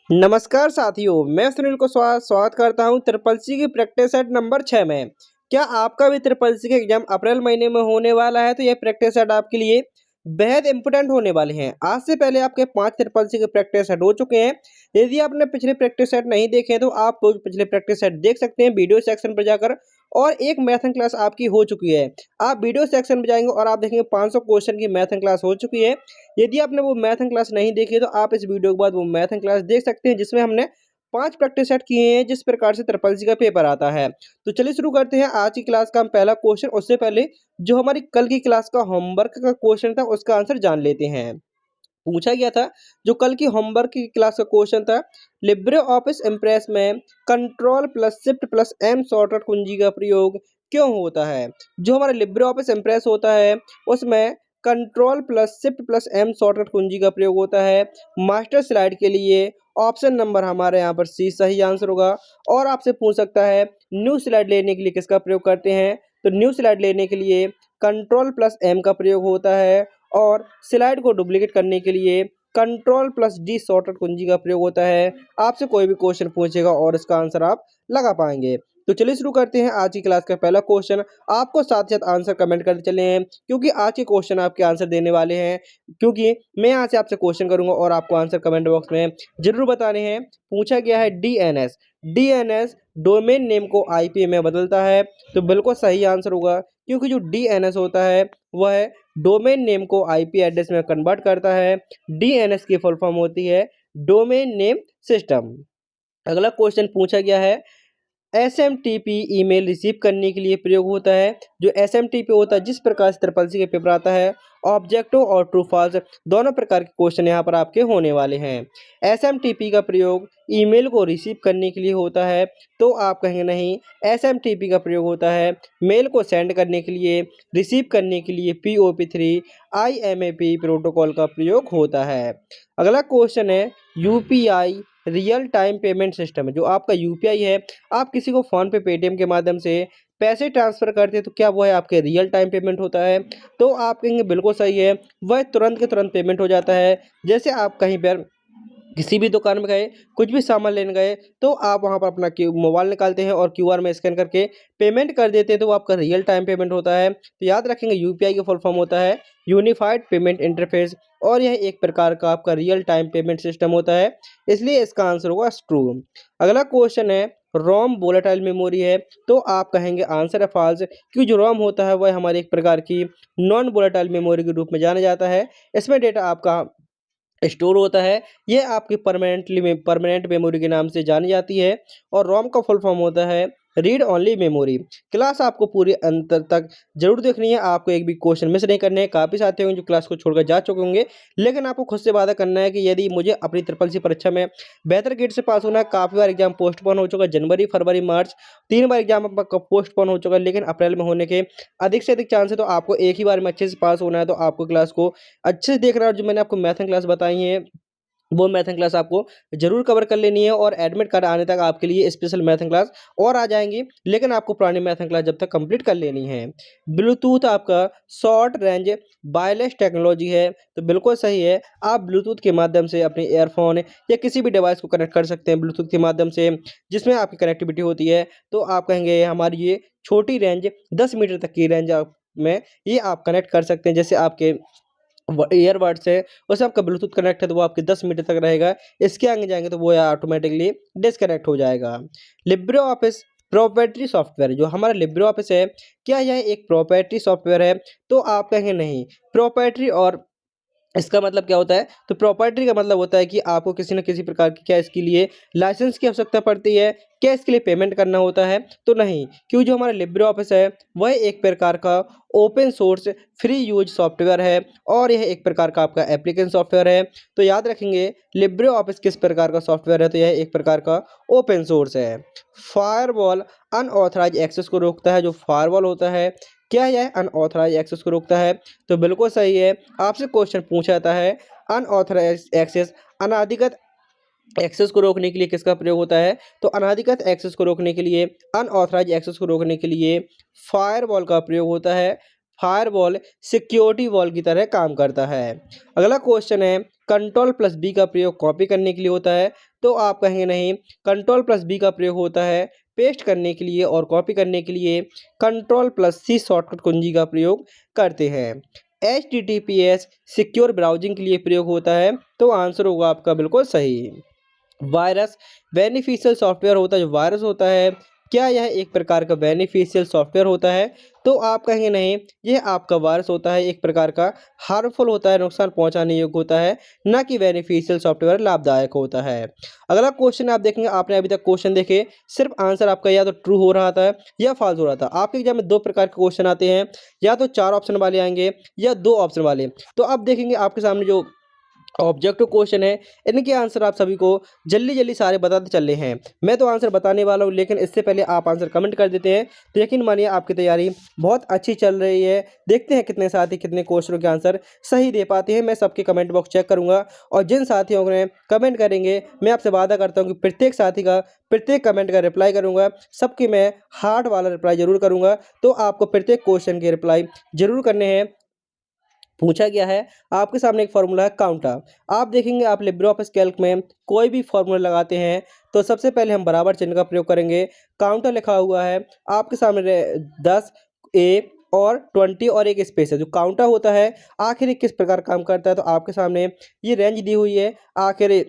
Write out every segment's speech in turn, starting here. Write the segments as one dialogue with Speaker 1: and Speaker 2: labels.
Speaker 1: नमस्कार साथियों, मैं सुनील को स्वागत करता हूं ट्रिपल सी की प्रैक्टिस सेट नंबर 6 में। क्या आपका भी ट्रिपल सी का एग्जाम अप्रैल महीने में होने वाला है? तो यह प्रैक्टिस सेट आपके लिए बेहद इंपॉर्टेंट होने वाले हैं। आज से पहले आपके 5 ट्रिपल सी के प्रैक्टिस सेट हो चुके हैं। यदि आपने पिछले प्रैक्टिस सेट नहीं देखे हैं तो आप वो पिछले प्रैक्टिस सेट देख सकते हैं वीडियो सेक्शन पर जाकर। और एक मैथन क्लास आपकी हो चुकी है। आप वीडियो सेक्शन में जाएंगे और आप देखेंगे 500 क्वेश्चन की मैथन क्लास हो चुकी है। यदि आपने वो मैथन क्लास नहीं देखी है तो आप इस वीडियो के बाद वो मैथन क्लास देख सकते हैं, जिसमें हमने 5 प्रैक्टिस सेट किए हैं जिस प्रकार से ट्रिपल सी का पेपर आता है। तो चलिए शुरू करते हैं आज की क्लास का हम पहला क्वेश्चन। उससे पहले जो हमारी कल की क्लास का होमवर्क का क्वेश्चन था उसका आंसर जान लेते हैं। पूछा गया था, जो कल की होमवर्क की क्लास का क्वेश्चन था, लिब्रे ऑफिस इम्प्रेस में control plus shift plus M shortcut कुंजी का प्रयोग क्यों होता है? जो हमारा लिब्रे ऑफिस इम्प्रेस होता है उसमें control plus shift plus M shortcut कुंजी का प्रयोग होता है मास्टर स्लाइड के लिए। ऑप्शन नंबर हमारे यहाँ पर सी सही आंसर होगा। और आपसे पूछ सकता है न्यू स्लाइड लेने के लिए किसका प्रयोग करते हैं? तो न्यू स्लाइड लेने के लिए कंट्रोल प्लस एम का प्रयोग होता है। और स्लाइड को डुप्लीकेट करने के लिए कंट्रोल प्लस डी शॉर्टकट कुंजी का प्रयोग होता है। आपसे कोई भी क्वेश्चन पूछेगा और इसका आंसर आप लगा पाएंगे। तो चलिए शुरू करते हैं आज की क्लास का पहला क्वेश्चन। आपको साथ साथ आंसर कमेंट करते चले हैं, क्योंकि आज के क्वेश्चन आपके आंसर देने वाले हैं। क्योंकि मैं यहाँ से आपसे क्वेश्चन करूंगा और आपको आंसर कमेंट बॉक्स में जरूर बताने हैं। पूछा गया है डीएनएस। डीएनएस डोमेन नेम को आईपी में बदलता है। तो बिल्कुल सही आंसर होगा, क्योंकि जो डीएनएस होता है वह डोमेन नेम को आईपी एड्रेस में कन्वर्ट करता है। डीएनएस की फुल फॉर्म होती है डोमेन नेम सिस्टम। अगला क्वेश्चन पूछा गया है, एसएमटीपी ईमेल रिसीव करने के लिए प्रयोग होता है। जो एसएमटीपी होता है, जिस प्रकार से ट्रिपल सी के पेपर आता है, ऑब्जेक्टिव और ट्रू फॉल्स दोनों प्रकार के क्वेश्चन यहाँ पर आपके होने वाले हैं। एसएमटीपी का प्रयोग ईमेल को रिसीव करने के लिए होता है। तो आप कहेंगे नहीं, एसएमटीपी का प्रयोग होता है मेल को सेंड करने के लिए, रिसीव करने के लिए पीओपी3 आईएमएपी प्रोटोकॉल का प्रयोग होता है। अगला क्वेश्चन है, UPI real time payment system है। जो आपका यूपीआई है, आप किसी को फ़ोन पे पेटीएम के माध्यम से पैसे ट्रांसफ़र करते हैं तो क्या वो है आपके रियल टाइम पेमेंट होता है? तो आप कहेंगे बिल्कुल सही है, वह तुरंत के तुरंत पेमेंट हो जाता है। जैसे आप कहीं पर किसी भी दुकान में गए, कुछ भी सामान लेने गए, तो आप वहाँ पर अपना मोबाइल निकालते हैं और क्यूआर में स्कैन करके पेमेंट कर देते हैं, तो वो आपका रियल टाइम पेमेंट होता है। तो याद रखेंगे यूपीआई की फुल फॉर्म होता है यूनिफाइड पेमेंट इंटरफेस। और यह एक प्रकार का आपका रियल टाइम पेमेंट सिस्टम होता है, इसलिए इसका आंसर होगा ट्रू। अगला क्वेश्चन है, रोम वोलेटाइल मेमोरी है। तो आप कहेंगे आंसर है फॉल्स, क्योंकि जो रोम होता है वह हमारी एक प्रकार की नॉन वोलेटाइल मेमोरी के रूप में जाना जाता है। इसमें डेटा आपका स्टोर होता है। ये आपकी परमानेंट मेमोरी के नाम से जानी जाती है। और रोम का फुल फॉर्म होता है रीड ओनली मेमोरी। क्लास आपको पूरी अंत तक जरूर देखनी है, आपको एक भी क्वेश्चन मिस नहीं करने हैं। काफ़ी साथी होंगे जो क्लास को छोड़कर जा चुके होंगे, लेकिन आपको खुद से वादा करना है कि यदि मुझे अपनी ट्रिपल सी परीक्षा में बेहतर ग्रेड से पास होना है। काफ़ी बार एग्जाम पोस्टपोन हो चुका है, जनवरी फरवरी मार्च 3 बार एग्जाम आपका पोस्टपोन हो चुका है, लेकिन अप्रैल में होने के अधिक से अधिक चांस है। तो आपको एक ही बार में अच्छे से पास होना है, तो आपको क्लास को अच्छे से देखना है। और जो मैंने आपको मैथन क्लास बताई है, वो मैथन क्लास आपको ज़रूर कवर कर लेनी है। और एडमिट कार्ड आने तक आपके लिए स्पेशल मैथन क्लास और आ जाएंगी, लेकिन आपको पुरानी मैथन क्लास जब तक कंप्लीट कर लेनी है। ब्लूटूथ आपका शॉर्ट रेंज वायरलेस टेक्नोलॉजी है। तो बिल्कुल सही है, आप ब्लूटूथ के माध्यम से अपने ईयरफोन या किसी भी डिवाइस को कनेक्ट कर सकते हैं ब्लूटूथ के माध्यम से, जिसमें आपकी कनेक्टिविटी होती है। तो आप कहेंगे हमारी ये छोटी रेंज 10 मीटर तक की रेंज में ये आप कनेक्ट कर सकते हैं। जैसे आपके ईयरबड्स है, उससे आपका ब्लूटूथ कनेक्ट है तो वो आपके 10 मीटर तक रहेगा। इसके आगे जाएंगे तो वो ऑटोमेटिकली डिस्कनेक्ट हो जाएगा। लिब्रे ऑफिस प्रोप्राइटरी सॉफ्टवेयर, जो हमारा लिब्रे ऑफिस है, क्या यह एक प्रोप्राइटरी सॉफ्टवेयर है? तो आप कहेंगे नहीं, प्रोप्राइटरी और इसका मतलब क्या होता है? तो प्रॉपर्टी का मतलब होता है कि आपको किसी न किसी प्रकार की क्या इसके लिए लाइसेंस की आवश्यकता पड़ती है, क्या इसके लिए पेमेंट करना होता है? तो नहीं, क्योंकि जो हमारा लिब्रे ऑफिस है वह एक प्रकार का open source free use software है। और यह एक प्रकार का आपका एप्लीकेशन सॉफ्टवेयर है। तो याद रखेंगे लिब्रे ऑफिस किस प्रकार का सॉफ्टवेयर है, तो यह एक प्रकार का ओपन सोर्स है। फायरवॉल अनऑथराइज एक्सेस को रोकता है। जो फायरवॉल होता है, क्या यह अनऑथराइज एक्सेस को रोकता है? तो बिल्कुल सही है, आपसे क्वेश्चन पूछा जाता है अनऑथराइज एक्सेस, अनाधिकृत एक्सेस को रोकने के लिए किसका प्रयोग होता है? तो अनाधिकृत एक्सेस को रोकने के लिए, अनऑथराइज एक्सेस को रोकने के लिए फायरवॉल का प्रयोग होता है। फायरवॉल सिक्योरिटी वॉल की तरह काम करता है। अगला क्वेश्चन है कंट्रोल प्लस बी का प्रयोग कॉपी करने के लिए होता है, तो आप कहेंगे नहीं, कंट्रोल प्लस बी का प्रयोग होता है पेस्ट करने के लिए और कॉपी करने के लिए कंट्रोल प्लस सी शॉर्टकट कुंजी का प्रयोग करते हैं। HTTPS सिक्योर ब्राउजिंग के लिए प्रयोग होता है, तो आंसर होगा आपका बिल्कुल सही। वायरस बेनिफिशियल सॉफ्टवेयर होता है, जो वायरस होता है क्या यह एक प्रकार का बेनिफिशियल सॉफ्टवेयर होता है, तो आप कहेंगे नहीं, यह आपका वायरस होता है एक प्रकार का हार्मफुल होता है, नुकसान पहुंचाने योग्य होता है, ना कि बेनिफिशियल सॉफ्टवेयर लाभदायक होता है। अगला क्वेश्चन आप देखेंगे, आपने अभी तक क्वेश्चन देखे, सिर्फ आंसर आपका या तो ट्रू हो रहा था या फॉल्स हो रहा था। आपके एग्जाम में दो प्रकार के क्वेश्चन आते हैं, या तो 4 ऑप्शन वाले आएंगे या 2 ऑप्शन वाले। तो अब देखेंगे आपके सामने जो ऑब्जेक्टिव क्वेश्चन है, इनके आंसर आप सभी को जल्दी जल्दी सारे बताते चल रहे हैं। मैं तो आंसर बताने वाला हूँ, लेकिन इससे पहले आप आंसर कमेंट कर देते हैं, तो यकीन मानिए आपकी तैयारी बहुत अच्छी चल रही है। देखते हैं कितने साथी कितने क्वेश्चनों के आंसर सही दे पाते हैं। मैं सबके कमेंट बॉक्स चेक करूंगा, और जिन साथियों ने कमेंट करेंगे, मैं आपसे वादा करता हूँ कि प्रत्येक साथी का प्रत्येक कमेंट का रिप्लाई करूंगा, सबकी मैं हार्ट वाला रिप्लाई जरूर करूंगा। तो आपको प्रत्येक क्वेश्चन के रिप्लाई जरूर करने हैं। पूछा गया है, आपके सामने एक फार्मूला है काउंटा। आप देखेंगे, आप लिब्रे ऑफिस कैल्क में कोई भी फार्मूला लगाते हैं तो सबसे पहले हम बराबर चिन्ह का प्रयोग करेंगे। काउंटर लिखा हुआ है आपके सामने 10 ए और 20 और एक स्पेस है। जो काउंटर होता है आखिर ये किस प्रकार काम करता है, तो आपके सामने ये रेंज दी हुई है, आखिर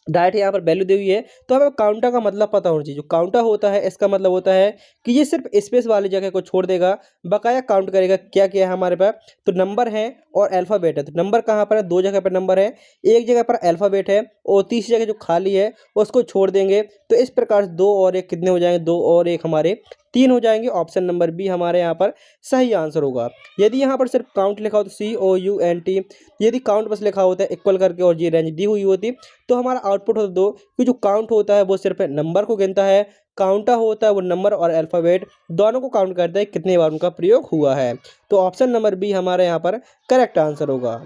Speaker 1: डायरेक्ट यहाँ पर वैल्यू दी हुई है, तो हमें काउंटर का मतलब पता होना चाहिए। जो काउंटर होता है इसका मतलब होता है कि ये सिर्फ स्पेस वाली जगह को छोड़ देगा, बकाया काउंट करेगा। क्या क्या है हमारे पास, तो नंबर है और अल्फ़ाबेट है। तो नंबर कहाँ पर है, दो जगह पर नंबर है, एक जगह पर अल्फ़ाबेट है, और तीसरी जगह जो खाली है उसको छोड़ देंगे। तो इस प्रकार से 2 और 1 कितने हो जाएंगे, 2 और 1 हमारे 3 हो जाएंगे। ऑप्शन नंबर बी हमारे यहाँ पर सही आंसर होगा। यदि यहाँ पर सिर्फ काउंट लिखा हो तो COUNT, यदि काउंट बस लिखा होता है इक्वल करके और ये रेंज दी हुई होती, तो हमारा आउटपुट होता दो, कि जो काउंट होता है वो सिर्फ नंबर को गिनता है, काउंटर होता है वो नंबर और अल्फ़ाबेट दोनों को काउंट करता है कितने बार उनका प्रयोग हुआ है। तो ऑप्शन नंबर बी हमारे यहाँ पर करेक्ट आंसर होगा।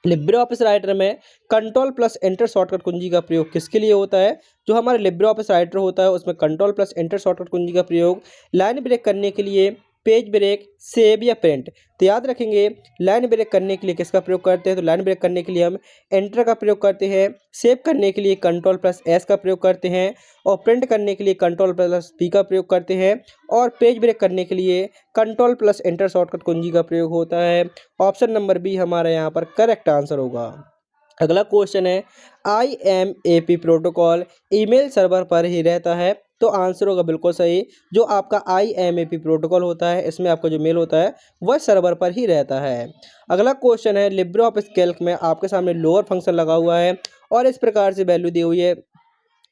Speaker 1: लिब्रे ऑफिस राइटर में कंट्रोल प्लस एंटर शॉर्टकट कुंजी का प्रयोग किसके लिए होता है, जो हमारे लिब्रे ऑफिस राइटर होता है उसमें कंट्रोल प्लस एंटर शॉर्टकट कुंजी का प्रयोग लाइन ब्रेक करने के लिए, पेज ब्रेक, सेव या प्रिंट। तो याद रखेंगे, लाइन ब्रेक करने के लिए किसका प्रयोग करते हैं, तो लाइन ब्रेक करने के लिए हम एंटर का प्रयोग करते हैं, सेव करने के लिए कंट्रोल प्लस एस का प्रयोग करते हैं, और प्रिंट करने के लिए कंट्रोल प्लस पी का प्रयोग करते हैं, और पेज ब्रेक करने के लिए कंट्रोल प्लस एंटर शॉर्टकट कुंजी का प्रयोग होता है। ऑप्शन नंबर बी हमारे यहाँ पर करेक्ट आंसर होगा। अगला क्वेश्चन है, IMAP प्रोटोकॉल ईमेल सर्वर पर ही रहता है, तो आंसर होगा बिल्कुल सही। जो आपका IMAP प्रोटोकॉल होता है, इसमें आपका जो मेल होता है वह सर्वर पर ही रहता है। अगला क्वेश्चन है, लिब्रे ऑफिस कैल्क में आपके सामने लोअर फंक्शन लगा हुआ है, और इस प्रकार से वैल्यू दी हुई है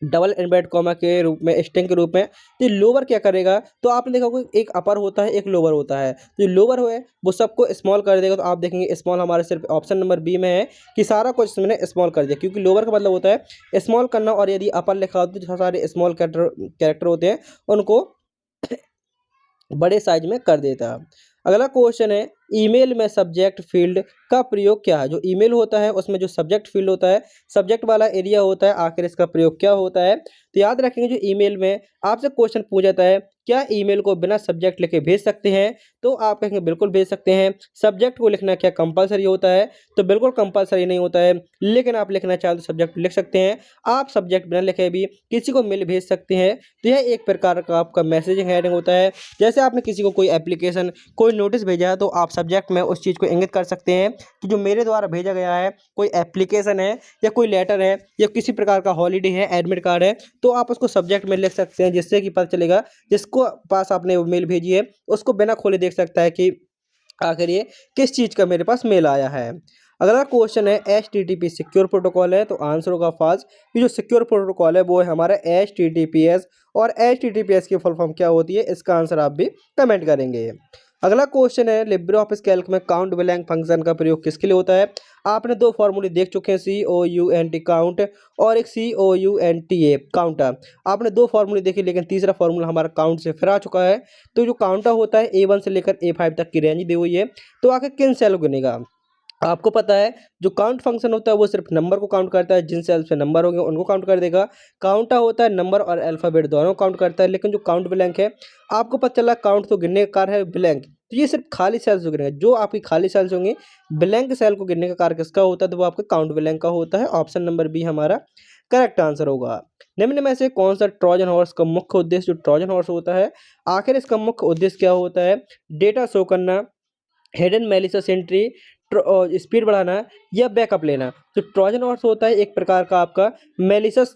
Speaker 1: डबल इनवर्ट कॉमा के रूप में, स्ट्रिंग के रूप में। तो लोअर क्या करेगा, तो आपने देखा होगा एक अपर होता है एक लोअर होता है, जो लोअर है वो सबको स्मॉल कर देगा। तो आप देखेंगे स्मॉल हमारे सिर्फ ऑप्शन नंबर बी में है, कि सारा कुछ इसमें स्मॉल कर दिया, क्योंकि लोअर का मतलब होता है स्मॉल करना, और यदि अपर लिखा होता है तो सारे स्मॉल कैरेक्टर होते हैं उनको बड़े साइज में कर देता। अगला क्वेश्चन है, ईमेल में सब्जेक्ट फील्ड का प्रयोग क्या है। जो ईमेल होता है उसमें जो सब्जेक्ट फील्ड होता है, सब्जेक्ट वाला एरिया होता है, आखिर इसका प्रयोग क्या होता है। तो याद रखेंगे, जो ईमेल में आपसे क्वेश्चन पूछा जाता है, क्या ईमेल को बिना सब्जेक्ट लिखे भेज सकते हैं, तो आप कहेंगे बिल्कुल भेज सकते हैं। सब्जेक्ट को लिखना क्या कंपलसरी होता है, तो बिल्कुल कंपलसरी नहीं होता है, लेकिन आप लिखना चाहें तो सब्जेक्ट लिख सकते हैं। आप सब्जेक्ट बिना लिखे भी किसी को मेल भेज सकते हैं। तो यह एक प्रकार का आपका मैसेजिंग हेडिंग होता है। जैसे आपने किसी को कोई एप्लीकेशन कोई नोटिस भेजा है, तो आप सब्जेक्ट में उस चीज़ को इंगित कर सकते हैं कि जो मेरे द्वारा भेजा गया है, कोई एप्लीकेशन है या कोई लेटर है या किसी प्रकार का हॉलीडे है, एडमिट कार्ड है, तो आप उसको सब्जेक्ट में लिख सकते हैं, जिससे कि पता चलेगा जिसको पास आपने वो मेल भेजी है उसको बिना खोले देख सकता है कि आखिर ये किस चीज़ का मेरे पास मेल आया है। अगला क्वेश्चन है, HTTP सिक्योर प्रोटोकॉल है, तो आंसर होगा फॉल्स। ये जो सिक्योर प्रोटोकॉल है वो है हमारा HTTPS, और HTTPS की फुल फॉर्म क्या होती है, इसका आंसर आप भी कमेंट करेंगे। अगला क्वेश्चन है, लिब्रे ऑफिस कैल्क में काउंट ब्लैंक फंक्शन का प्रयोग किसके लिए होता है। आपने दो फॉर्मूले देख चुके हैं, COUNT काउंट और एक COUNTA काउंटर। आपने दो फॉर्मूले देखे, लेकिन तीसरा फॉर्मूला हमारा काउंट से फिर आ चुका है। तो जो काउंटर होता है A1 से लेकर A5 तक की रेंज दी हुई है, तो आखिर किन सेल को गिनेगा। आपको पता है जो काउंट फंक्शन होता है वो सिर्फ नंबर को काउंट करता है, जिन सेल्स पे नंबर होंगे उनको काउंट कर देगा। काउंटा होता है नंबर और अल्फ़ाबेट दोनों काउंट करता है, लेकिन जो काउंट ब्लैंक है, आपको पता चला काउंट तो गिनने का कार्य है, ब्लैंक तो ये सिर्फ खाली सेल्स को गिनेगा। जो आपकी खाली सेल्स होंगी, ब्लैंक सेल को गिनने का कार्य किसका होता है? तो वो आपका काउंट ब्लैंक का होता है। ऑप्शन नंबर बी हमारा करेक्ट आंसर होगा। निम्न में से कौन सा ट्रोजन हॉर्स का मुख्य उद्देश्य, जो ट्रोजन हॉर्स होता है, आखिर इसका मुख्य उद्देश्य क्या होता है? डेटा शो करना, हिडन मैलिशियस एंट्री, स्पीड बढ़ाना या बैकअप लेना। तो ट्रोजन हॉर्स होता है एक प्रकार का आपका मैलिशियस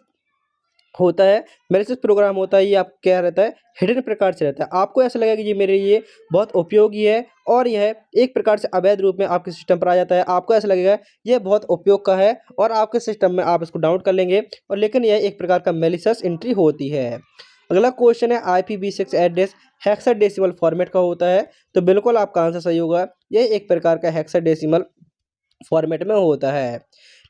Speaker 1: होता है, मैलिशियस प्रोग्राम होता है। ये आप क्या रहता है? हिडन प्रकार से रहता है। आपको ऐसा लगेगा कि ये मेरे लिए बहुत उपयोगी है और यह एक प्रकार से अवैध रूप में आपके सिस्टम पर आ जाता है। आपको ऐसा लगेगा ये बहुत उपयोग का है और आपके सिस्टम में आप इसको डाउनलोड कर लेंगे, और लेकिन यह एक प्रकार का मैलिशियस एंट्री होती है। अगला क्वेश्चन है, IPv6 एड्रेस हेक्साडेसिमल फॉर्मेट का होता है। तो बिल्कुल आपका आंसर सही होगा। यह एक प्रकार का हेक्साडेसिमल फॉर्मेट में होता है।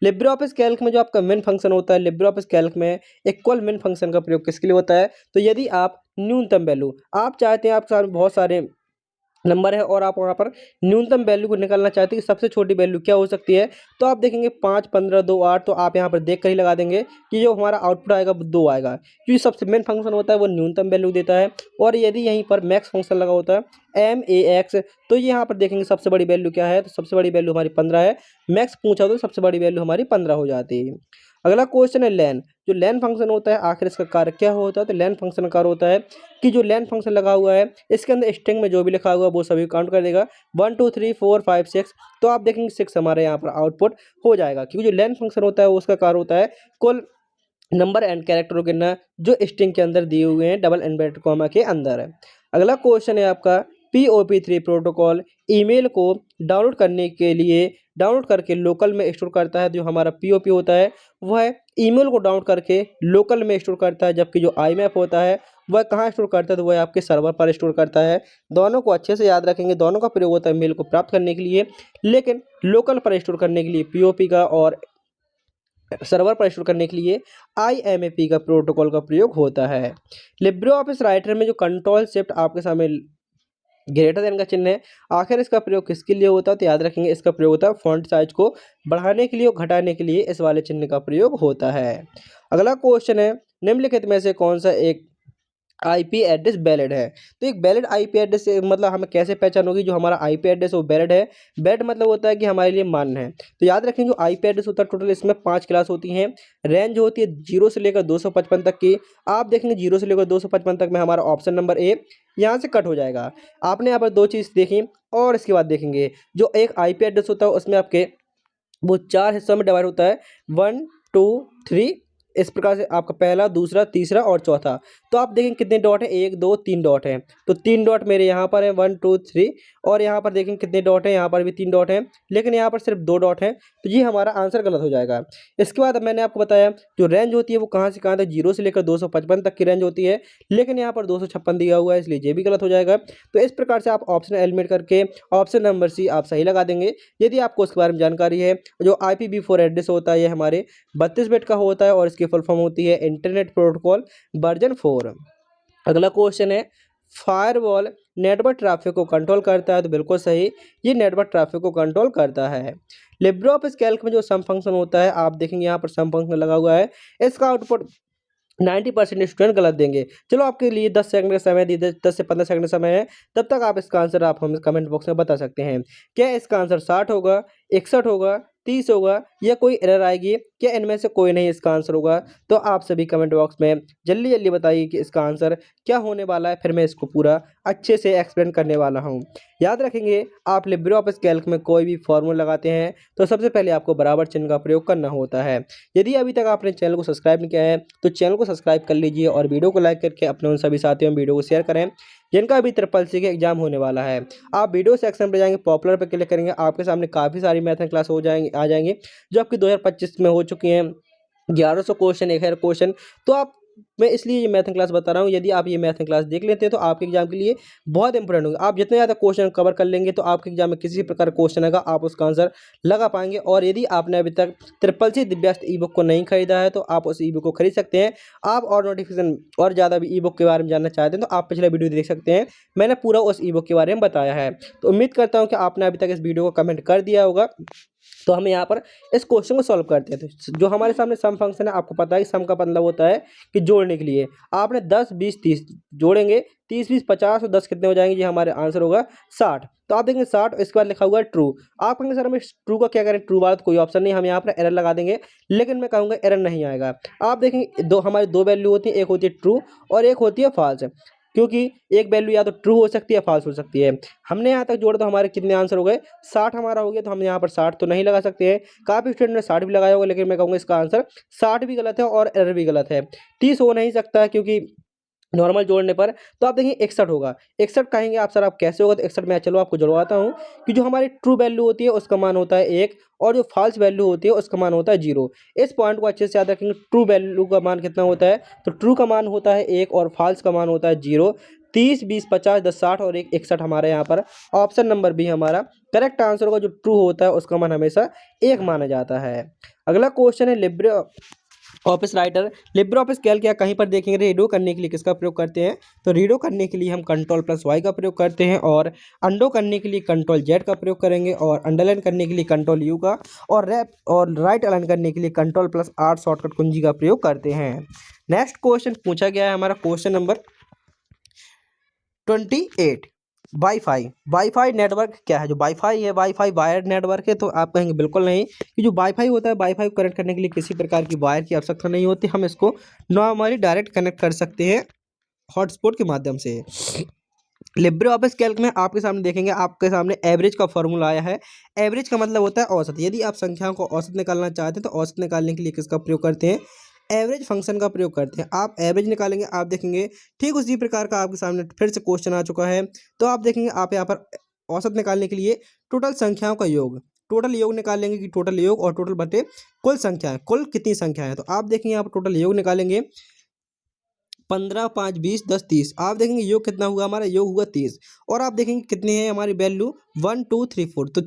Speaker 1: लिब्रे ऑफिस कैल्क में जो आपका मेन फंक्शन होता है, लिब्रे ऑफिस कैल्क में इक्वल मेन फंक्शन का प्रयोग किसके लिए होता है? तो यदि आप न्यूनतम वैल्यू आप चाहते हैं, आपके साथ बहुत सारे नंबर है और आप वहाँ पर न्यूनतम वैल्यू को निकालना चाहते हैं कि सबसे छोटी वैल्यू क्या हो सकती है, तो आप देखेंगे 5, 15, 2, 8, तो आप यहाँ पर देख कर ही लगा देंगे कि जो हमारा आउटपुट आएगा वो 2 आएगा, क्योंकि सबसे मेन फंक्शन होता है वो न्यूनतम वैल्यू देता है। और यदि यहीं पर मैक्स फंक्शन लगा होता है MAX, तो यहाँ पर देखेंगे सबसे बड़ी वैल्यू क्या है? तो सबसे बड़ी वैल्यू हमारी 15 है। मैक्स पूछा तो सबसे बड़ी वैल्यू हमारी 15 हो जाती है। अगला क्वेश्चन है लेन। जो लेन फंक्शन होता है आखिर इसका कार्य क्या होता है? तो लेन फंक्शन का कार्य होता है कि जो लेन फंक्शन लगा हुआ है इसके अंदर स्ट्रिंग में जो भी लिखा हुआ है वो सभी काउंट कर देगा, 1 2 3 4 5 6। तो आप देखेंगे 6 हमारे यहाँ पर आउटपुट हो जाएगा, क्योंकि जो लेन फंक्शन होता है वो उसका कार्य होता है कुल नंबर एंड कैरेक्टर को गिनना जो स्ट्रिंग के अंदर दिए हुए हैं डबल इन्वर्टेड कॉमा के अंदर है। अगला क्वेश्चन है आपका, POP3 प्रोटोकॉल ईमेल को डाउनलोड करने के लिए डाउनलोड करके लोकल में स्टोर करता है। जो हमारा POP होता है वह ईमेल को डाउनलोड करके लोकल में स्टोर करता है, जबकि जो IMAP होता है वह कहाँ स्टोर करता है? तो वह आपके सर्वर पर स्टोर करता है। दोनों को अच्छे से याद रखेंगे, दोनों का प्रयोग होता है मेल को प्राप्त करने के लिए, लेकिन लोकल पर स्टोर करने के लिए POP का और सर्वर पर स्टोर करने के लिए IMAP का प्रोटोकॉल का प्रयोग होता है। लिब्रे ऑफिस राइटर में जो कंट्रोल शिफ्ट आपके सामने ग्रेटर देन का चिन्ह है, आखिर इसका प्रयोग किसके लिए होता है? तो याद रखेंगे इसका प्रयोग होता है फॉन्ट साइज को बढ़ाने के लिए और घटाने के लिए इस वाले चिन्ह का प्रयोग होता है। अगला क्वेश्चन है, निम्नलिखित में से कौन सा एक IP एड्रेस वैलिड है? तो एक वैलिड IP एड्रेस से मतलब हमें कैसे पहचान होगी जो हमारा IP एड्रेस वो वैलिड है? वैलिड मतलब होता है कि हमारे लिए मान्य है। तो याद रखें जो IP एड्रेस होता है टोटल इसमें 5 क्लास होती हैं। रेंज होती है 0 से लेकर 255 तक की। आप देखेंगे 0 से लेकर 255 तक में हमारा ऑप्शन नंबर ए यहाँ से कट हो जाएगा। आपने यहाँ पर 2 चीज़ देखी और इसके बाद देखेंगे जो एक IP एड्रेस होता है उसमें आपके वो 4 हिस्सों में डिवाइड होता है, 1 2 3। इस प्रकार से आपका पहला, दूसरा, तीसरा और चौथा। तो आप देखेंगे कितने डॉट है? 1 2 3 डॉट हैं। तो 3 डॉट मेरे यहाँ पर है 1 2 3, और यहाँ पर देखेंगे कितने डॉट हैं? यहाँ पर भी 3 डॉट हैं, लेकिन यहाँ पर सिर्फ 2 डॉट हैं। तो ये हमारा आंसर गलत हो जाएगा। इसके बाद अब मैंने आपको बताया जो रेंज होती है वो कहाँ से कहाँ तक, 0 से लेकर 255 तक की रेंज होती है, लेकिन यहाँ पर 256 दिया हुआ है, इसलिए ये भी गलत हो जाएगा। तो इस प्रकार से आप ऑप्शन एलिमिनेट करके ऑप्शन नंबर सी आप सही लगा देंगे। यदि आपको उसके बारे में जानकारी है, जो IPv4 एड्रेस होता है ये हमारे 32 बिट का होता है और इसकी फुल फॉर्म होती है इंटरनेट प्रोटोकॉल वर्जन 4। अगला क्वेश्चन है, फायरवॉल नेटवर्क ट्रैफिक को कंट्रोल करता है? तो बिल्कुल सही, ये नेटवर्क ट्रैफिक को कंट्रोल करता है। लिब्रे ऑफिस कैल्क में जो सम फंक्शन होता है, आप देखेंगे यहाँ पर सम फंक्शन लगा हुआ है, इसका आउटपुट 90% स्टूडेंट गलत देंगे। चलो आपके लिए 10 सेकंड का समय दी, 10 से 15 सेकंड का समय है, तब तक आप इसका आंसर आप हमें कमेंट बॉक्स में बता सकते हैं। क्या इसका आंसर 60 होगा, 61 होगा, 30 होगा या कोई एरर आएगी? क्या इनमें से कोई नहीं इसका आंसर होगा? तो आप सभी कमेंट बॉक्स में जल्दी जल्दी बताइए कि इसका आंसर क्या होने वाला है, फिर मैं इसको पूरा अच्छे से एक्सप्लेन करने वाला हूँ। याद रखेंगे आप लिब्रे ऑफिस कैल्क में कोई भी फॉर्मूला लगाते हैं तो सबसे पहले आपको बराबर चिन्ह का प्रयोग करना होता है। यदि अभी तक आपने चैनल को सब्सक्राइब नहीं किया है तो चैनल को सब्सक्राइब कर लीजिए और वीडियो को लाइक करके अपने उन सभी साथियों में वीडियो को शेयर करें जिनका अभी SSC का एग्जाम होने वाला है। आप वीडियो सेक्शन पर जाएंगे, पॉपुलर पर क्लिक करेंगे, आपके सामने काफ़ी सारी मैथ क्लास आ जाएंगी जो आपकी 2025 में हो चुकी हैं। 1100 क्वेश्चन, 1000 क्वेश्चन। तो आप मैं इसलिए ये मैथ क्लास बता रहा हूँ, यदि आप ये मैथ क्लास देख लेते हैं तो आपके एग्जाम के लिए बहुत इंपॉर्टेंट होगा। आप जितने ज़्यादा क्वेश्चन कवर कर लेंगे तो आपके एग्जाम में किसी प्रकार का क्वेश्चन आएगा आप उसका आंसर लगा पाएंगे। और यदि आपने अभी तक SSC दिव्यास्त्र ई बुक को नहीं खरीदा है तो आप उस ई बुक को खरीद सकते हैं। आप और नोटिफिकेशन और ज़्यादा भी ई बुक के बारे में जानना चाहते हैं तो आप पिछला वीडियो देख सकते हैं, मैंने पूरा उस ई बुक के बारे में बताया है। तो उम्मीद करता हूँ कि आपने अभी तक इस वीडियो को कमेंट कर दिया होगा। तो हम यहाँ पर इस क्वेश्चन को सॉल्व करते हैं। तो जो हमारे सामने सम फंक्शन है, आपको पता है कि सम का मतलब होता है कि जोड़ जोड़ने के लिए आपने 10 20 30 जोड़ेंगे, 30 20 50 और 10 कितने हो जाएंगे, ये हमारे आंसर होगा 60। तो आप देखेंगे 60 इसके बाद लिखा हुआ है ट्रू। आप कहेंगे सर हमें ट्रू का क्या करें, ट्रू वाला तो कोई ऑप्शन नहीं, हम यहाँ पर एरर लगा देंगे, लेकिन मैं कहूँगा एरर नहीं आएगा। आप देखेंगे हमारी दो वैल्यू होती है, एक होती है ट्रू और एक होती है फॉल्स, क्योंकि एक वैल्यू या तो ट्रू हो सकती है फॉल्स हो सकती है। हमने यहाँ तक जोड़ा तो हमारे कितने आंसर हो गए, 60 हमारा हो गया। तो हम यहाँ पर 60 तो नहीं लगा सकते हैं, काफ़ी स्टूडेंट ने 60 भी लगाया होगा, लेकिन मैं कहूँगा इसका आंसर 60 भी गलत है और एरर भी गलत है। 30 हो नहीं सकता है क्योंकि नॉर्मल जोड़ने पर। तो आप देखिए 61 होगा। 61 कहेंगे आप सर आप कैसे होगा, तो 61 मैं चलो आपको जुड़वाता हूँ कि जो हमारी ट्रू वैल्यू होती है उसका मान होता है 1 और जो फॉल्स वैल्यू होती है उसका मान होता है 0। इस पॉइंट को अच्छे से याद रखेंगे। ट्रू वैल्यू का मान कितना होता है, तो ट्रू का मान होता है 1 और फॉल्स का मान होता है 0। 30 20 50 10 60 और 1 61 हमारे यहाँ पर ऑप्शन नंबर बी हमारा करेक्ट आंसर होगा। जो ट्रू होता है उसका मान हमेशा 1 माना जाता है। अगला क्वेश्चन है LibreOffice writer. Libre office Calc या कहीं पर देखेंगे रीडो करने के लिए किसका प्रयोग करते हैं, तो रीडो करने के लिए हम कंट्रोल+y का प्रयोग करते हैं, और अंडो करने के लिए कंट्रोल Z का प्रयोग करेंगे, और अंडरलाइन करने के लिए कंट्रोल U का, और रैप और राइट अलाइन करने के लिए कंट्रोल+R शॉर्टकट कुंजी का प्रयोग करते हैं। नेक्स्ट क्वेश्चन पूछा गया है हमारा क्वेश्चन नंबर 28। वाईफाई नेटवर्क क्या है, जो वाईफाई है वाईफाई वायर्ड नेटवर्क है, तो आप कहेंगे बिल्कुल नहीं, कि जो वाईफाई होता है वाईफाई को कनेक्ट करने के लिए किसी प्रकार की वायर की आवश्यकता नहीं होती, हम इसको नॉर्मली डायरेक्ट कनेक्ट कर सकते हैं हॉटस्पॉट के माध्यम से। लिब्रे ऑफिस कैल्क में आपके सामने देखेंगे, आपके सामने एवरेज का फॉर्मूला आया है। एवरेज का मतलब होता है औसत। यदि आप संख्याओं को औसत निकालना चाहते हैं तो औसत निकालने के लिए किसका प्रयोग करते हैं, एवरेज फंक्शन का प्रयोग करते हैं। आप एवरेज निकालेंगे, आप देखेंगे ठीक उसी प्रकार का आपके सामने फिर से क्वेश्चन आ चुका है। तो आप देखेंगे आप यहाँ पर औसत निकालने के लिए टोटल संख्याओं का योग, टोटल योग निकालेंगे कि टोटल योग और टोटल बटे कुल संख्याएं, कुल कितनी संख्या है। तो आप देखेंगे आप टोटल योग निकालेंगे 15 5 20 10 30। आप देखेंगे योग कितना हुआ, हमारा योग हुआ 30। और आप देखेंगे कितनी है हमारी वैल्यू 1 2 3 4। तो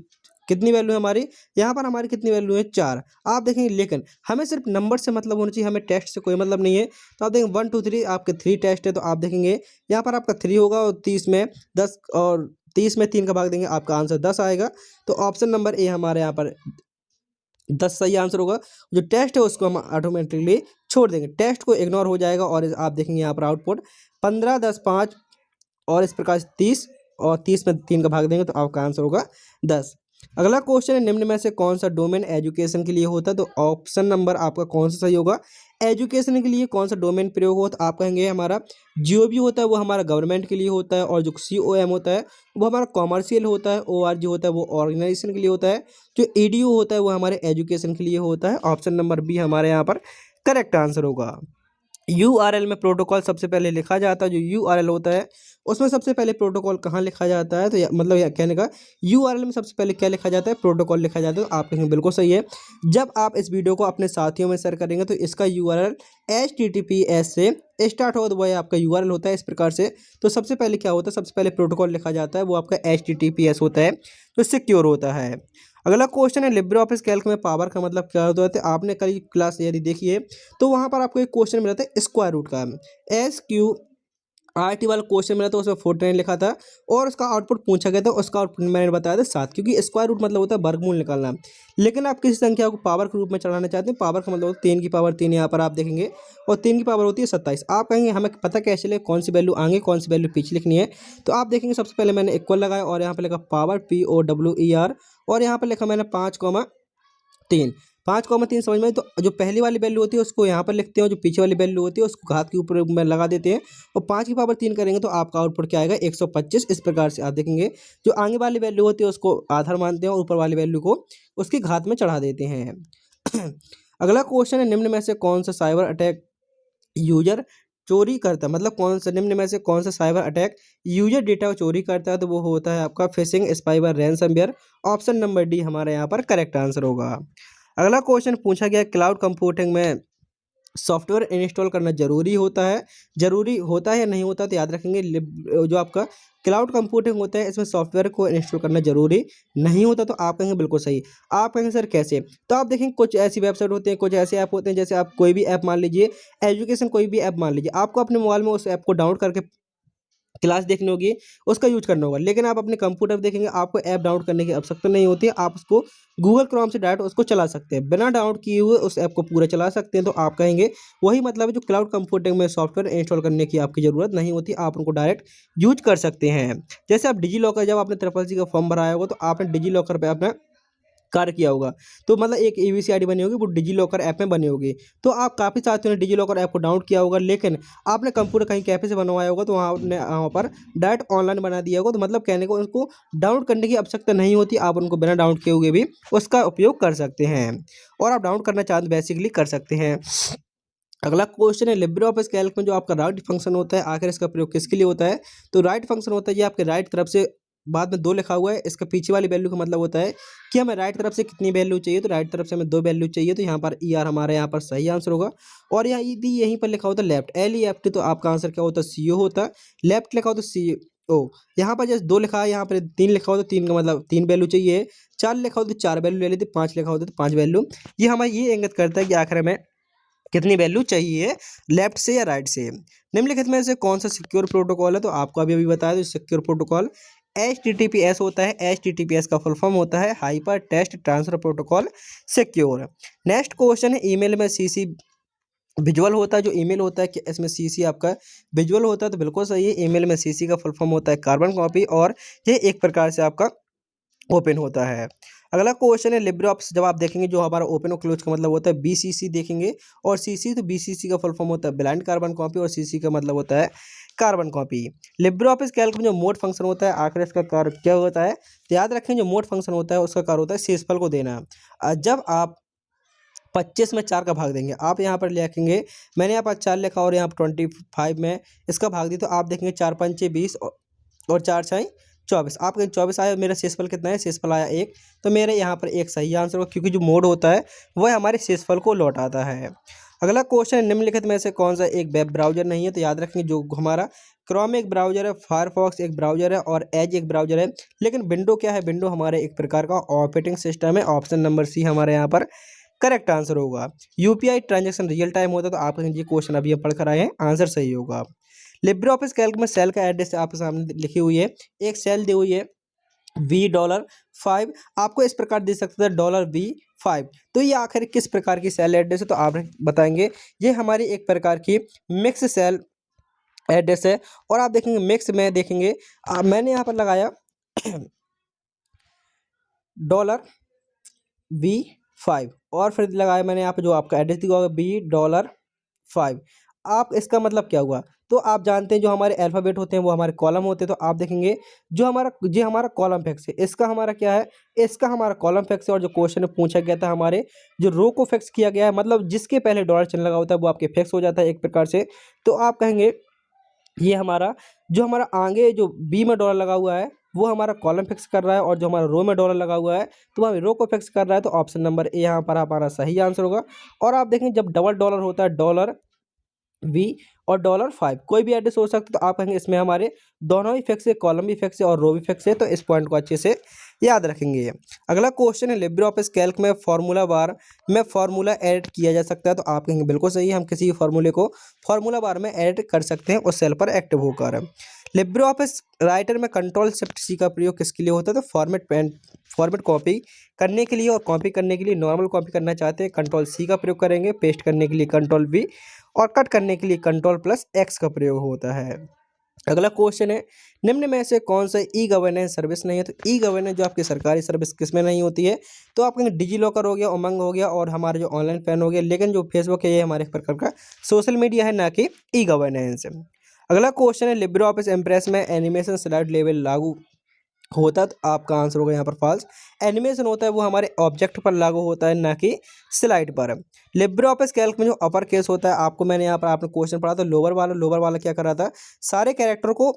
Speaker 1: कितनी वैल्यू है हमारी, यहाँ पर हमारी कितनी वैल्यू है 4। आप देखेंगे लेकिन हमें सिर्फ नंबर से मतलब होना चाहिए, हमें टेस्ट से कोई मतलब नहीं है। तो आप देखेंगे 1 2 3 आपके 3 टेस्ट है, तो आप देखेंगे यहाँ पर आपका 3 होगा और 30 में 10 और 30 में 3 का भाग देंगे, आपका आंसर 10 आएगा। तो ऑप्शन नंबर ए हमारे यहाँ पर 10 सही आंसर होगा। जो टेस्ट है उसको हम ऑटोमेटिकली छोड़ देंगे, टेस्ट को इग्नोर हो जाएगा। और आप देखेंगे यहाँ पर आउटपुट 15 10 5 और इस प्रकार से 30 और 30 में 3 का भाग देंगे तो आपका आंसर होगा 10। अगला क्वेश्चन है निम्न में से कौन सा डोमेन एजुकेशन के लिए होता है, तो ऑप्शन नंबर आपका कौन सा सही होगा। एजुकेशन के लिए कौन सा डोमेन प्रयोग होता है, आप कहेंगे हमारा GOV होता है, वो हमारा गवर्नमेंट के लिए होता है, और जो COM होता है वो हमारा कॉमर्शियल होता है, ORG होता है वो ऑर्गेनाइजेशन के लिए होता है, जो EDU होता है वो हमारे एजुकेशन के लिए होता है। ऑप्शन नंबर बी हमारे यहाँ पर करेक्ट आंसर होगा। URL में प्रोटोकॉल सबसे पहले लिखा जाता है, जो URL होता है उसमें सबसे पहले प्रोटोकॉल कहाँ लिखा जाता है, तो मतलब कहने का URL में सबसे पहले क्या लिखा जाता है, प्रोटोकॉल लिखा जाता है। तो आप कहेंगे बिल्कुल सही है। जब आप इस वीडियो को अपने साथियों में शेयर करेंगे तो इसका URL HTTPS से स्टार्ट होगा, तो वह आपका URL होता है इस प्रकार से। तो सबसे पहले क्या होता है, सबसे पहले प्रोटोकॉल लिखा जाता है, वो आपका HTTPS होता है, तो सिक्योर होता है। अगला क्वेश्चन है लिब्रे ऑफिस कैल्क में पावर का मतलब क्या होता है। तो आपने कल क्लास यदि देखी है तो वहाँ पर आपको एक क्वेश्चन मिला था स्क्वायर रूट का, SQRT वाला क्वेश्चन मिला था, उसमें 49 लिखा था और उसका आउटपुट पूछा गया था, उसका आउटपुट मैंने बताया था 7, क्योंकि स्क्वायर रूट मतलब होता है वर्गमूल निकालना। लेकिन आप किसी संख्या को पावर के रूप में चढ़ाना चाहते हैं, पावर का मतलब होता है 3 की पावर 3 यहाँ पर आप देखेंगे, और 3 की पावर होती है 27। आप कहेंगे हमें पता कैसे चले कौन सी वैल्यू आगे कौन सी वैल्यू पीछे लिखनी है। तो आप देखेंगे सबसे पहले मैंने इक्वल लगाया और यहाँ पर लिखा पावर POWER, और यहाँ पर लिखा मैंने 5,3 5,3 समझ में। तो जो पहली वाली वैल्यू होती है उसको यहाँ पर लिखते हैं, जो पीछे वाली वैल्यू होती है उसको घात के ऊपर में लगा देते हैं, और 5 की पावर 3 करेंगे तो आपका आउटपुट क्या आएगा 125। इस प्रकार से आप देखेंगे जो आगे वाली वैल्यू होती है उसको आधार मानते हैं और ऊपर वाली वैल्यू को उसकी घात में चढ़ा देते हैं। अगला क्वेश्चन है निम्न में से कौन सा साइबर अटैक यूजर चोरी करता है, मतलब कौन सा निम्न में से कौन सा साइबर अटैक यूजर डेटा को चोरी करता है, तो वो होता है आपका fishing spyware ransomware. Option number D हमारे यहाँ पर करेक्ट आंसर होगा। अगला क्वेश्चन पूछा गया क्लाउड कंप्यूटिंग में सॉफ्टवेयर इंस्टॉल करना जरूरी होता है या नहीं होता, तो याद रखेंगे जो आपका क्लाउड कंप्यूटिंग होता है इसमें सॉफ्टवेयर को इंस्टॉल करना जरूरी नहीं होता। तो आप कहेंगे बिल्कुल सही। आप कहेंगे सर कैसे, तो आप देखेंगे कुछ ऐसी वेबसाइट होती हैं, कुछ ऐसे ऐप होते हैं, जैसे आप कोई भी ऐप मान लीजिए एजुकेशन, कोई भी ऐप मान लीजिए, आपको अपने मोबाइल में उस ऐप को डाउनलोड करके क्लास देखनी होगी, उसका यूज करना होगा। लेकिन आप अपने कंप्यूटर पर देखेंगे, आपको ऐप डाउनलोड करने की आवश्यकता नहीं होती है, आप उसको गूगल क्रोम से डायरेक्ट उसको चला सकते हैं, बिना डाउनलोड किए हुए उस ऐप को पूरा चला सकते हैं। तो आप कहेंगे वही मतलब है जो क्लाउड कंप्यूटिंग में सॉफ्टवेयर इंस्टॉल करने की आपकी ज़रूरत नहीं होती, आप उनको डायरेक्ट यूज कर सकते हैं। जैसे आप डिजी लॉकर, जब आपने ट्रिपल सी का फॉर्म भराया होगा तो आपने डिजी लॉकर पर अपना कार्य किया होगा, तो मतलब एक ईवीसी आईडी बनी होगी, वो डिजी लॉकर ऐप में बनी होगी। तो आप काफ़ी साथियों ने डिजी लॉकर ऐप को डाउनलोड किया होगा, लेकिन आपने कंप्यूटर कहीं कैफे से बनवाया होगा, तो वहाँ आपने वहाँ पर डायरेक्ट ऑनलाइन बना दिया होगा। तो मतलब कहने को उनको डाउनलोड करने की आवश्यकता नहीं होती, आप उनको बिना डाउनलोड किए हुए भी उसका उपयोग कर सकते हैं, और आप डाउनलोड करना चाहें तो बेसिकली कर सकते हैं। अगला क्वेश्चन है, लिब्रे ऑफिस कैल्क में जो आपका राइट फंक्शन होता है, आखिर इसका प्रयोग किसके लिए होता है? तो राइट फंक्शन होता है, ये आपके राइट तरफ से बाद में 2 लिखा हुआ है, इसका पीछे वाली वैल्यू का मतलब होता है कि हमें राइट तरफ से कितनी वैल्यू चाहिए, तो राइट तरफ से हमें 2 वैल्यू चाहिए, तो यहाँ पर ER हमारे यहाँ पर सही आंसर होगा। और यहाँ यदि यहीं पर लिखा होता है लेफ्ट, LEFT, तो आपका आंसर क्या होता है? CO होता है। लेफ्ट लिखा हो तो CO। यहाँ पर जैसे 2 लिखा है, यहाँ पर 3 लिखा हो तो 3 का मतलब 3 वैल्यू चाहिए, 4 लिखा हो तो 4 वैल्यू ले लेते, 5 लिखा होता तो 5 वैल्यू। ये हमें ये इंगित करता है कि आखिर में कितनी वैल्यू चाहिए, लेफ्ट से या राइट से। निम्नलिखित में से कौन सा सिक्योर प्रोटोकॉल है? तो आपको अभी अभी बताया, तो सिक्योर प्रोटोकॉल HTTPS होता है। HTTPS का फुल फॉर्म होता है hyper text transfer protocol secure. Next question है, ईमेल में CC विजुअल होता है, जो ईमेल होता है कि इसमें CC आपका विजुअल होता है, तो बिल्कुल सही है। ईमेल में CC का फुल फॉर्म होता है कार्बन कॉपी, और ये एक प्रकार से आपका ओपन होता है। अगला क्वेश्चन है, लिब्रे ऑफिस जब आप देखेंगे, जो हमारा ओपन और क्लोज का मतलब होता है BCC देखेंगे, और CC तो BCC का फुल फॉर्म होता है ब्लाइंड कार्बन कॉपी, और CC का मतलब होता है carbon copy. Libre office Calc में जो मोड फंक्शन होता है, आखिर इसका कार्य क्या होता है? तो याद रखें, जो मोड फंक्शन होता है उसका कार्य होता है शेषफल को देना। जब आप 25 में 4 का भाग देंगे, आप यहाँ पर लिखेंगे, मैंने यहाँ पर 4 लिखा और यहाँ पर 25 में इसका भाग दी, तो आप देखेंगे 4 पंचे 20 और 4 छाई 24, आपके 24 आया। मेरा शेषफल कितना है? शेषफल आया 1, तो मेरे यहाँ पर एक सही आंसर होगा, क्योंकि जो मोड होता है वह हमारे शेषफल को लौटाता है। अगला क्वेश्चन, निम्नलिखित में से कौन सा एक वेब ब्राउजर नहीं है? तो याद रखेंगे, जो हमारा क्रोम एक ब्राउजर है, फायरफॉक्स एक ब्राउजर है, और एज एक ब्राउजर है। लेकिन विंडो क्या है? विंडो हमारे एक प्रकार का ऑपरेटिंग सिस्टम है। ऑप्शन नंबर C हमारे यहाँ पर करेक्ट आंसर होगा। UPI ट्रांजैक्शन रियल टाइम होता है, तो आप ये क्वेश्चन अभी हम पढ़ कर आए हैं, आंसर सही होगा। लिब्रे ऑफिस कैल्क में सेल का एड्रेस आपके सामने लिखी हुई है, एक सेल दी हुई है $V5, आपको इस प्रकार दे सकता है $V5। तो ये आखिर किस प्रकार की सेल एड्रेस है? तो आप बताएंगे ये हमारी एक प्रकार की मिक्स सेल एड्रेस है। और आप देखेंगे मिक्स में देखेंगे, मैंने यहाँ पर लगाया $V5, और फिर लगाया मैंने यहाँ पे जो आपका एड्रेस दिया होगा $5। आप इसका मतलब क्या हुआ? तो आप जानते हैं, जो हमारे अल्फ़ाबेट होते हैं वो हमारे कॉलम होते हैं, तो आप देखेंगे जो हमारा ये हमारा कॉलम फिक्स है, इसका हमारा क्या है? इसका हमारा कॉलम फिक्स है। और जो क्वेश्चन में पूछा गया था, हमारे जो रो को फिक्स किया गया है, मतलब जिसके पहले डॉलर चिन्ह लगा होता है वो आपके फिक्स हो जाता है एक प्रकार से। तो आप कहेंगे ये हमारा जो हमारा आगे जो बी में डॉलर लगा हुआ है वो हमारा कॉलम फिक्स कर रहा है, और जो हमारा रो में डॉलर लगा हुआ है तो वह रो को फिक्स कर रहा है। तो ऑप्शन नंबर ए यहाँ पर हमारा सही आंसर होगा। और आप देखें, जब डबल डॉलर होता है, $V और $5, कोई भी एड्रेस हो सकता है, तो आप कहेंगे इसमें हमारे दोनों ही फिक्स है, कॉलम भी फिक्स है और रो भी फिक्स है। तो इस पॉइंट को अच्छे से याद रखेंगे। अगला क्वेश्चन है, लिब्रे ऑफिस कैल्क में फार्मूला बार में फार्मूला ऐड किया जा सकता है? तो आप कहेंगे बिल्कुल सही है, हम किसी भी फार्मूले को फार्मूला बार में ऐड कर सकते हैं उस सेल पर एक्टिव होकर। लिब्रे ऑफिस राइटर में Ctrl+Shift+C का प्रयोग किसके लिए होता है? तो फॉर्मेट कॉपी करने के लिए, और कॉपी करने के लिए नॉर्मल कॉपी करना चाहते हैं Ctrl+C का प्रयोग करेंगे, पेस्ट करने के लिए Ctrl+V, और कट करने के लिए Ctrl+X का प्रयोग होता है। अगला क्वेश्चन है, निम्न में से कौन सा ई गवर्नेंस सर्विस नहीं है? तो ई गवर्नेंस जो आपकी सरकारी सर्विस किसमें नहीं होती है? तो आपके डिजी लॉकर हो गया, उमंग हो गया, और हमारे जो ऑनलाइन पैन हो गया। लेकिन जो फेसबुक है ये हमारे एक प्रकार का सोशल मीडिया है, ना कि ई गवर्नेंस। अगला क्वेश्चन है, लिब्रे ऑफिस इम्प्रेस में एनिमेशन स्लाइड लेवल लागू होता है? तो आपका आंसर होगा यहाँ पर फॉल्स। एनिमेशन होता है वो हमारे ऑब्जेक्ट पर लागू होता है, ना कि स्लाइड पर। लिब्रे ऑफिस कैल्क में जो अपर केस होता है, आपको मैंने यहाँ पर आपने क्वेश्चन पढ़ा, तो लोअर वाला क्या कर रहा था? सारे कैरेक्टर को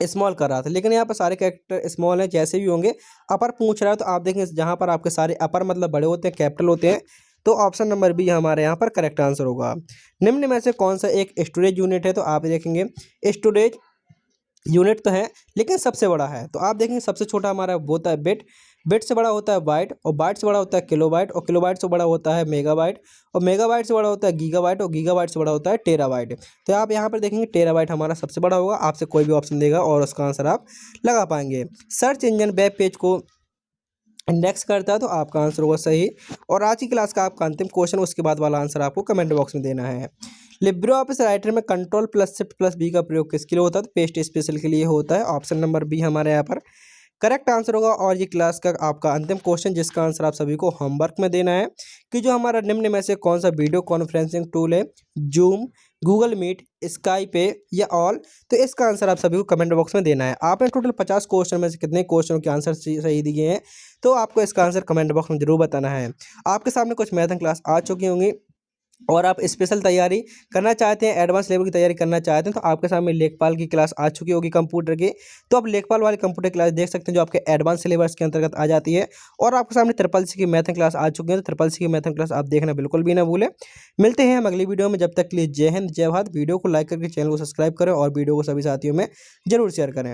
Speaker 1: स्मॉल कर रहा था। लेकिन यहाँ पर सारे कैरेक्टर स्मॉल हैं, जैसे भी होंगे। अपर पूछ रहा है, तो आप देखेंगे जहाँ पर आपके सारे अपर मतलब बड़े होते हैं, कैपिटल होते हैं, तो ऑप्शन नंबर बी हमारे यहाँ पर करेक्ट आंसर होगा। निम्न में से कौन सा एक स्टोरेज यूनिट है? तो आप देखेंगे स्टोरेज यूनिट तो है, लेकिन सबसे बड़ा है। तो आप देखेंगे सबसे छोटा हमारा होता है बिट, बिट से बड़ा होता है बाइट, और बाइट से बड़ा होता है किलोबाइट, और किलोबाइट से बड़ा होता है मेगाबाइट, और मेगाबाइट से बड़ा होता है गीगाबाइट, और गीगाबाइट से बड़ा होता है टेराबाइट। तो आप यहाँ पर देखेंगे टेराबाइट हमारा सबसे बड़ा होगा, आपसे कोई भी ऑप्शन देगा और उसका आंसर आप लगा पाएंगे। सर्च इंजन वेब पेज को इंडेक्स करता है, तो आपका आंसर होगा सही। और आज की क्लास का आपका अंतिम क्वेश्चन, उसके बाद वाला आंसर आपको कमेंट बॉक्स में देना है। लिब्रे ऑफिस राइटर में control plus shift plus B का प्रयोग किसके लिए होता है? तो पेस्ट स्पेशल के लिए होता है। ऑप्शन नंबर बी हमारे यहाँ पर करेक्ट आंसर होगा। और ये क्लास का आपका अंतिम क्वेश्चन, जिसका आंसर आप सभी को होमवर्क में देना है कि जो हमारा निम्न में से कौन सा वीडियो कॉन्फ्रेंसिंग टूल है, जूम, गूगल मीट, स्काइप है या ऑल? तो इसका आंसर आप सभी को कमेंट बॉक्स में देना है। आपने टोटल 50 क्वेश्चन में से कितने क्वेश्चनों के आंसर सही दिए हैं, तो आपको इसका आंसर कमेंट बॉक्स में जरूर बताना है। आपके सामने कुछ मैथ क्लास आ चुकी होंगी और आप स्पेशल तैयारी करना चाहते हैं, एडवांस लेवल की तैयारी करना चाहते हैं, तो आपके सामने लेखपाल की क्लास आ चुकी होगी कंप्यूटर की। तो आप लेखपाल वाली कंप्यूटर क्लास देख सकते हैं, जो आपके एडवांस सिलेबस के अंतर्गत आ जाती है। और आपके सामने ट्रिपल सी की मैथ क्लास आ चुकी है, तो ट्रिपल सी की मैथ क्लास आप देखना बिल्कुल भी ना भूलें। मिलते हैं हम अगली वीडियो में, जब तक के लिए जय हिंद जय भारत। वीडियो को लाइक करके चैनल को सब्सक्राइब करें और वीडियो को सभी साथियों में जरूर शेयर करें।